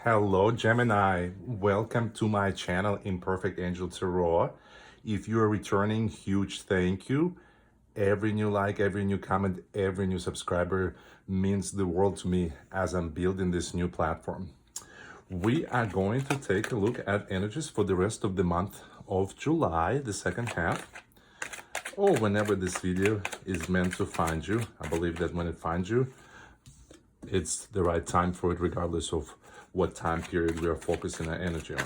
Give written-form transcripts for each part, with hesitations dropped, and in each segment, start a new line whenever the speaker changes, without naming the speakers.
Hello, Gemini. Welcome to my channel, Imperfect Angel Tarot. If you are returning, huge thank you. Every new like, every new comment, every new subscriber means the world to me as I'm building this new platform. We are going to take a look at energies for the rest of the month of July, the second half, or whenever this video is meant to find you. I believe that when it finds you, it's the right time for it, regardless of what time period we are focusing our energy on.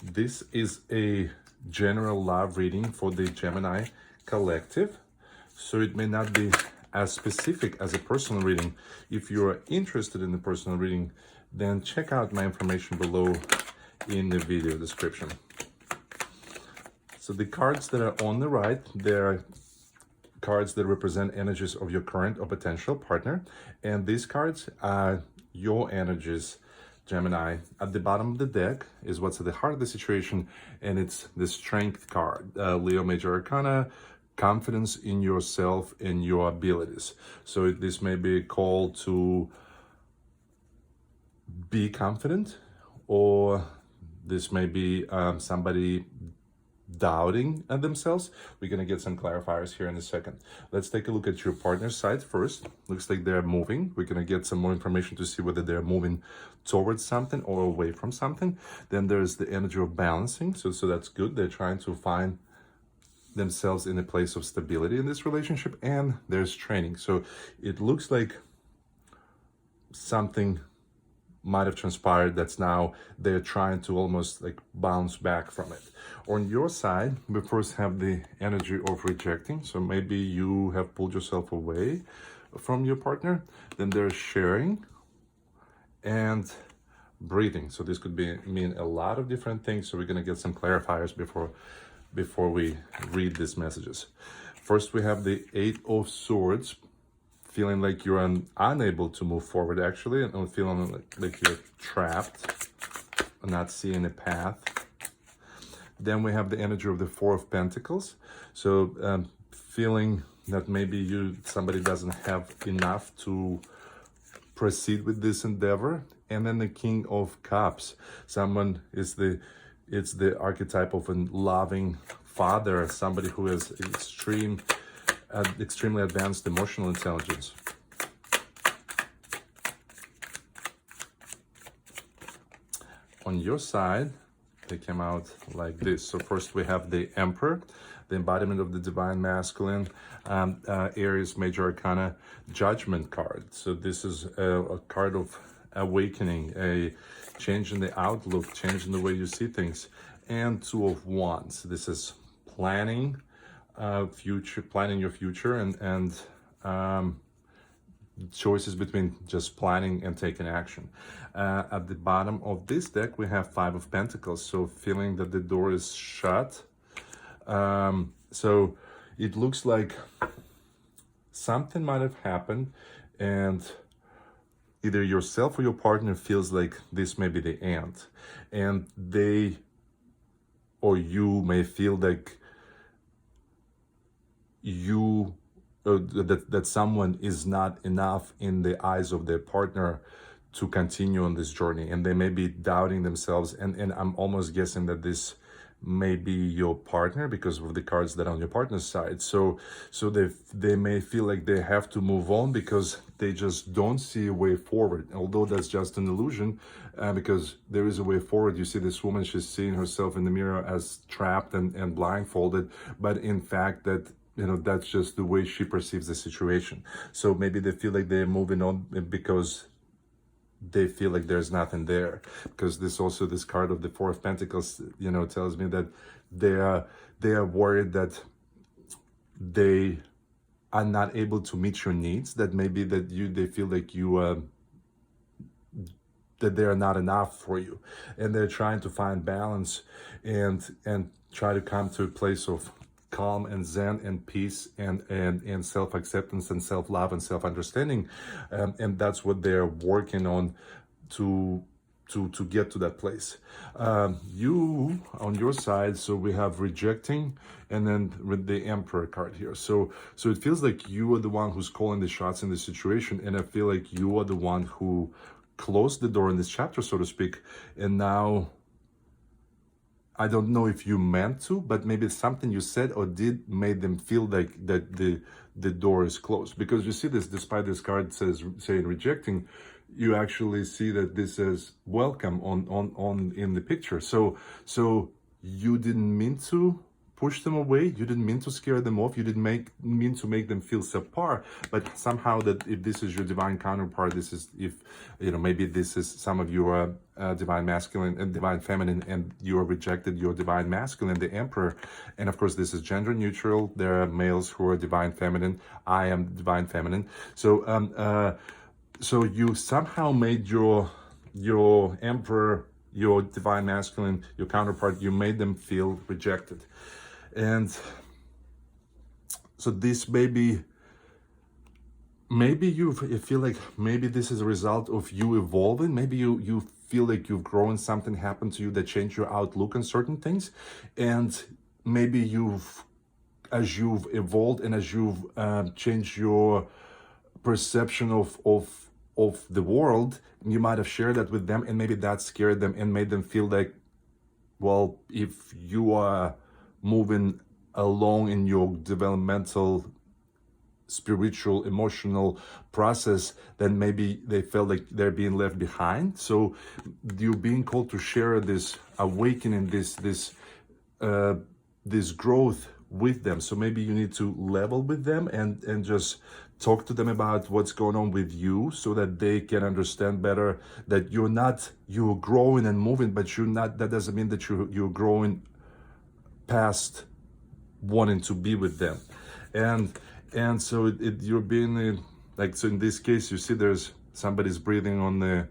This is a general love reading for the Gemini collective, so it may not be as specific as a personal reading. If you are interested in the personal reading, then check out my information below in the video description. So the cards that are on the right, they're cards that represent energies of your current or potential partner, and these cards are your energies, Gemini. At the bottom of the deck is what's at the heart of the situation, and it's the Strength card, Leo Major Arcana, confidence in yourself and your abilities. So this may be a call to be confident, or this may be somebody doubting themselves. We're going to get some clarifiers here in a second. Let's take a look at your partner's side first. Looks like they're moving. We're going to get some more information to see whether they're moving towards something or away from something. Then there's the energy of balancing. So that's good. They're trying to find themselves in a place of stability in this relationship. And there's training. So it looks like something might have transpired that's now they're trying to almost like bounce back from it. On your side, we first have the energy of rejecting. So maybe you have pulled yourself away from your partner. Then there's sharing and breathing. So this could mean a lot of different things. So we're going to get some clarifiers before we read these messages. First, we have the Eight of Swords, feeling like you're unable to move forward, actually, and feeling like you're trapped, not seeing a path. Then we have the energy of the Four of Pentacles. So feeling that maybe somebody doesn't have enough to proceed with this endeavor. And then the King of Cups. Someone it's the archetype of a loving father, somebody who has extremely advanced emotional intelligence. On your side, they came out like this. So first we have the Emperor, the embodiment of the divine masculine, Aries Major Arcana Judgment card. So this is a card of awakening, a change in the outlook, change in the way you see things. And Two of Wands. This is planning your future and choices between just planning and taking action. At the bottom of this deck, we have Five of Pentacles. So feeling that the door is shut. So it looks like something might have happened, and either yourself or your partner feels like this may be the end, and they or you may feel like that someone is not enough in the eyes of their partner to continue on this journey, and they may be doubting themselves, and I'm almost guessing that this may be your partner because of the cards that are on your partner's side. So they may feel like they have to move on because they just don't see a way forward, although that's just an illusion, because there is a way forward. You see this woman, she's seeing herself in the mirror as trapped and blindfolded, but in fact that's just the way she perceives the situation. So maybe they feel like they're moving on because they feel like there's nothing there. Because this card of the Four of Pentacles, tells me that they are worried that they are not able to meet your needs. That maybe that they feel like that they are not enough for you, and they're trying to find balance and try to come to a place of calm and zen and peace and self-acceptance and self-love and self-understanding, and that's what they're working on to get to that place. You on your side, so we have rejecting, and then with the Emperor card here. So it feels like you are the one who's calling the shots in this situation, and I feel like you are the one who closed the door in this chapter, so to speak, and now I don't know if you meant to, but maybe something you said or did made them feel like that the door is closed. Because you see this, despite this card saying rejecting, you actually see that this says welcome on in the picture. So you didn't mean to push them away, you didn't mean to scare them off, you didn't mean to make them feel subpar, but somehow that if this is your divine counterpart, this is, if maybe this is some of you are divine masculine and divine feminine, and you are rejected your divine masculine, the emperor. And of course this is gender neutral, there are males who are divine feminine, I am divine feminine. So you somehow made your emperor, your divine masculine, your counterpart, you made them feel rejected. And so this maybe you feel like maybe this is a result of you evolving. Maybe you feel like you've grown, something happened to you that changed your outlook on certain things. And maybe as you've evolved and as you've changed your perception of the world, you might have shared that with them, and maybe that scared them and made them feel like, well, if you are moving along in your developmental, spiritual, emotional process, then maybe they felt like they're being left behind. So you're being called to share this awakening, this growth with them. So maybe you need to level with them and just talk to them about what's going on with you, so that they can understand better that you're growing and moving, but you're not, that doesn't mean that you're growing past wanting to be with them. And so you're being like, so in this case, you see there's somebody's breathing on the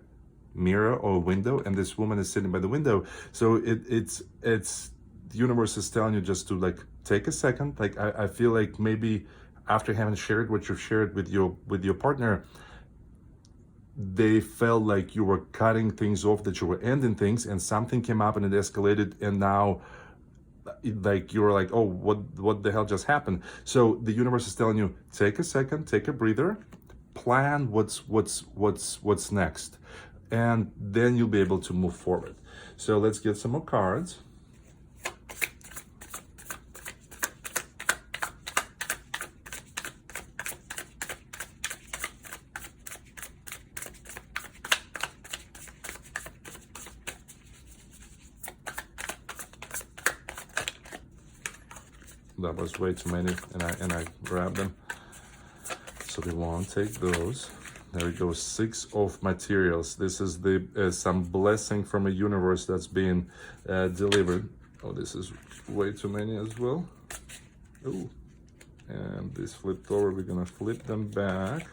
mirror or window, and this woman is sitting by the window. So it's the universe is telling you just to like take a second. Like I feel like maybe after having shared what you've shared with your partner, they felt like you were cutting things off, that you were ending things, and something came up and it escalated, and now like you're like, oh, what the hell just happened? So the universe is telling you, take a second, take a breather, plan what's next, and then you'll be able to move forward. So let's get some more cards. That was way too many, and I grabbed them. So we won't take those. There we go, 6 of materials. This is the some blessing from a universe that's being delivered. Oh, this is way too many as well. Oh, and this flipped over. We're gonna flip them back.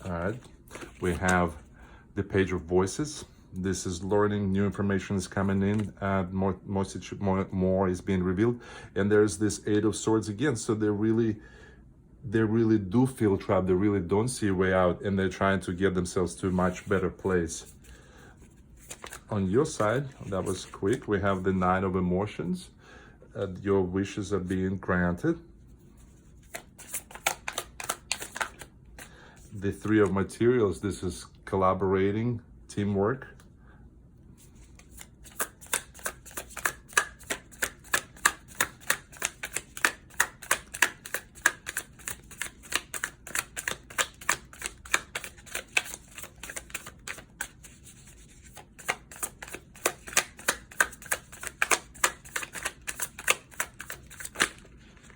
All right, we have the Page of Voices. This is learning, new information is coming in, more is being revealed. And there's this 8 of Swords again. So they really do feel trapped. They really don't see a way out, and they're trying to get themselves to a much better place. On your side, that was quick, we have the 9 of Emotions. Your wishes are being granted. The 3 of Materials, this is collaborating, teamwork.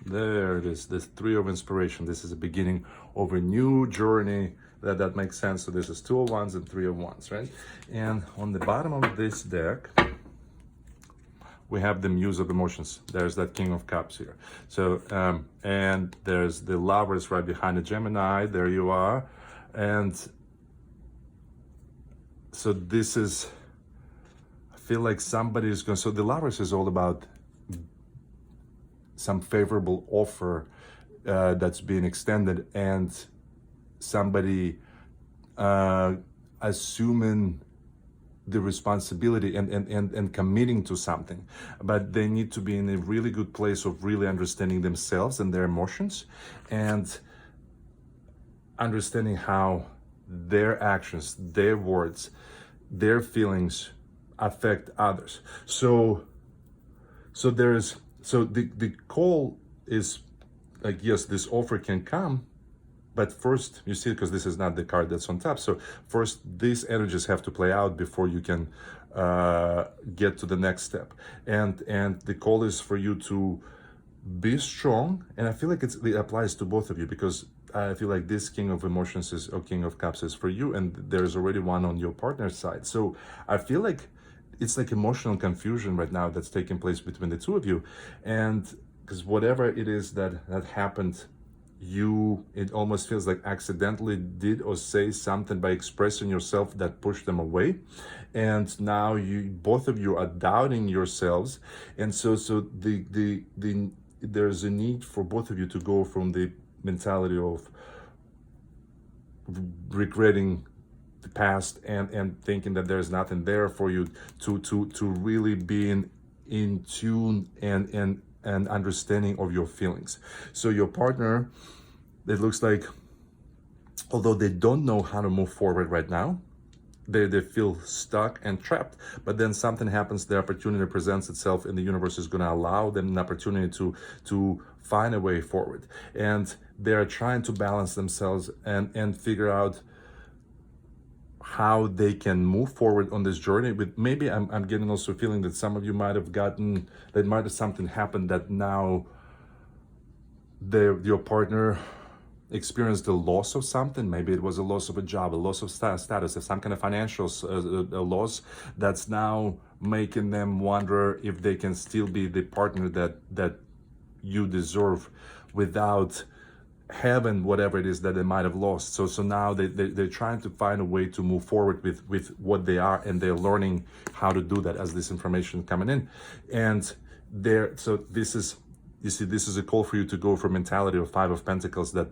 There it is, this 3 of Inspiration. This is the beginning of a new journey. That makes sense. So this is 2 of Wands and 3 of Wands, right? And on the bottom of this deck, we have the Muse of Emotions. There's that King of Cups here. So, and there's the Lovers right behind the Gemini. There you are. And so this is, I feel like somebody is going, so the Lovers is all about some favorable offer that's being extended, and somebody, I assuming the responsibility and committing to something, but they need to be in a really good place of really understanding themselves and their emotions, and understanding how their actions, their words, their feelings affect others. So the call is like, yes, this offer can come, but first, you see, because this is not the card that's on top. So first, these energies have to play out before you can get to the next step. And the call is for you to be strong. And I feel like it applies to both of you, because I feel like this King of Emotions is, or King of Cups is for you, and there's already one on your partner's side. So I feel like it's like emotional confusion right now that's taking place between the two of you. And because whatever it is that happened, it almost feels like accidentally did or say something by expressing yourself that pushed them away, and now both of you are doubting yourselves. And so there's a need for both of you to go from the mentality of regretting the past and thinking that there's nothing there for you, to really being in tune and understanding of your feelings. So your partner, it looks like, although they don't know how to move forward right now, they feel stuck and trapped, but then something happens, the opportunity presents itself, and the universe is going to allow them an opportunity to find a way forward. And they're trying to balance themselves and figure out how they can move forward on this journey. But maybe I'm getting also a feeling that some of you might have something happened that now your partner experienced the loss of something. Maybe it was a loss of a job, a loss of status, some kind of financial loss that's now making them wonder if they can still be the partner that you deserve without having whatever it is that they might have lost. So now they're trying to find a way to move forward with what they are, and they're learning how to do that as this information is coming in. And this is a call for you to go from mentality of Five of Pentacles, that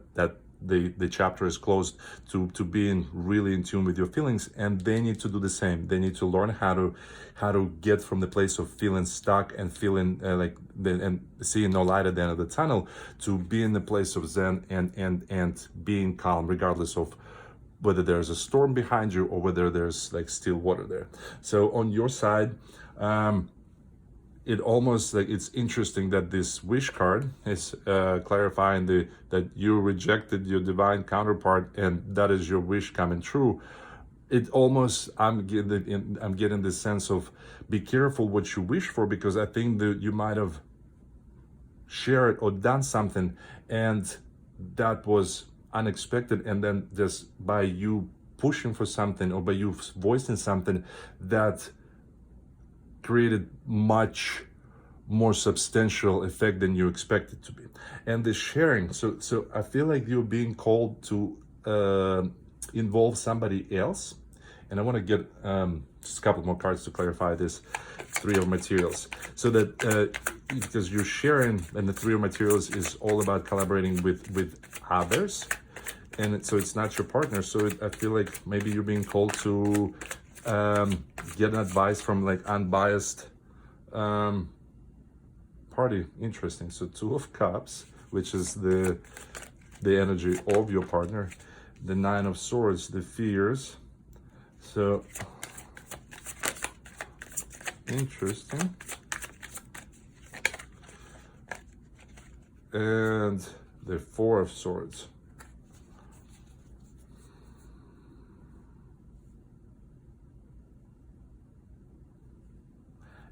the chapter is closed, to being really in tune with your feelings. And they need to do the same. They need to learn how to get from the place of feeling stuck and feeling and seeing no light at the end of the tunnel, to be in the place of Zen and being calm, regardless of whether there's a storm behind you or whether there's like still water there. So on your side, it almost like, it's interesting that this wish card is clarifying that you rejected your divine counterpart, and that is your wish coming true. It almost, I'm getting this sense of, be careful what you wish for, because I think that you might have shared or done something and that was unexpected, and then just by you pushing for something or by you voicing something, that created much more substantial effect than you expected to be. And the sharing, so I feel like you're being called to involve somebody else. And I want to get just a couple more cards to clarify this. Three of Materials. So that because you're sharing, and the Three of Materials is all about collaborating with others, and so it's not your partner. So I feel like maybe you're being called to get an advice from like unbiased party. Interesting. So Two of Cups, which is the energy of your partner. The Nine of Swords, the fears. So interesting. And the Four of Swords.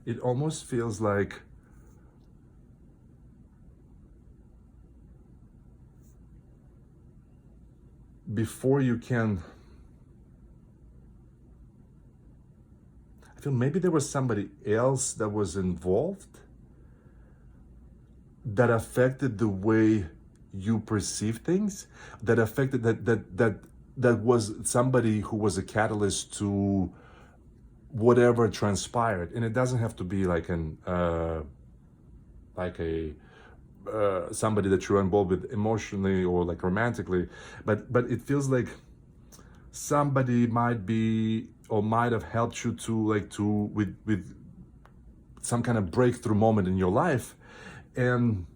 It almost feels like before you can, I feel maybe there was somebody else that was involved that affected the way you perceive things, that affected that was somebody who was a catalyst to whatever transpired. And it doesn't have to be like somebody that you're involved with emotionally or like romantically, but it feels like somebody might be or might have helped you to with some kind of breakthrough moment in your life, and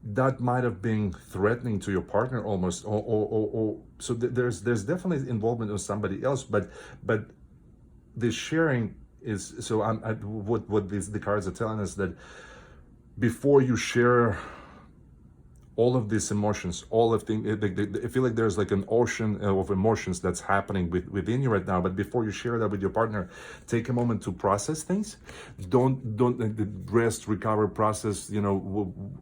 that might have been threatening to your partner almost, or so there's definitely involvement of somebody else, but the sharing is so. What the cards are telling us that before you share all of these emotions, all of things, I feel like there's like an ocean of emotions that's happening within you right now. But before you share that with your partner, take a moment to process things. Don't rest, recover, process.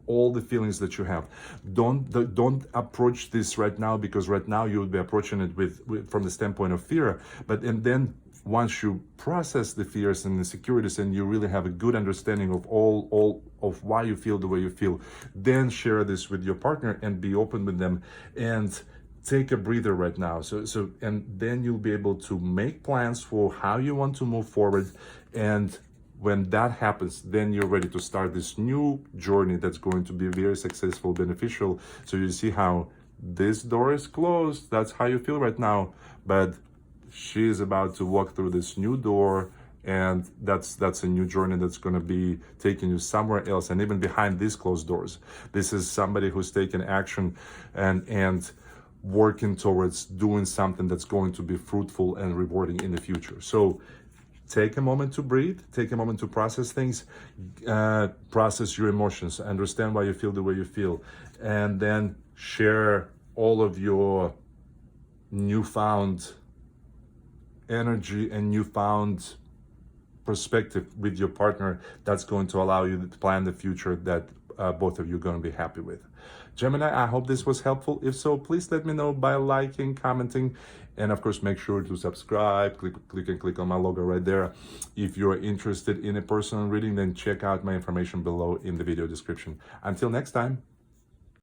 All the feelings that you have. Don't approach this right now, because right now you would be approaching it with from the standpoint of fear. And then once you process the fears and insecurities, and you really have a good understanding of all of why you feel the way you feel, then share this with your partner and be open with them, and take a breather right now. And then you'll be able to make plans for how you want to move forward. And when that happens, then you're ready to start this new journey that's going to be very successful, beneficial. So you see how this door is closed. That's how you feel right now. But she is about to walk through this new door, and that's a new journey that's going to be taking you somewhere else, and even behind these closed doors. This is somebody who's taking action and working towards doing something that's going to be fruitful and rewarding in the future. So take a moment to breathe, take a moment to process things, process your emotions, understand why you feel the way you feel, and then share all of your newfound energy and newfound perspective with your partner. That's going to allow you to plan the future that both of you are going to be happy with. Gemini, I hope this was helpful. If so, please let me know by liking, commenting, and of course make sure to subscribe. Click on my logo right there. If you're interested in a personal reading, then check out my information below in the video description. Until next time.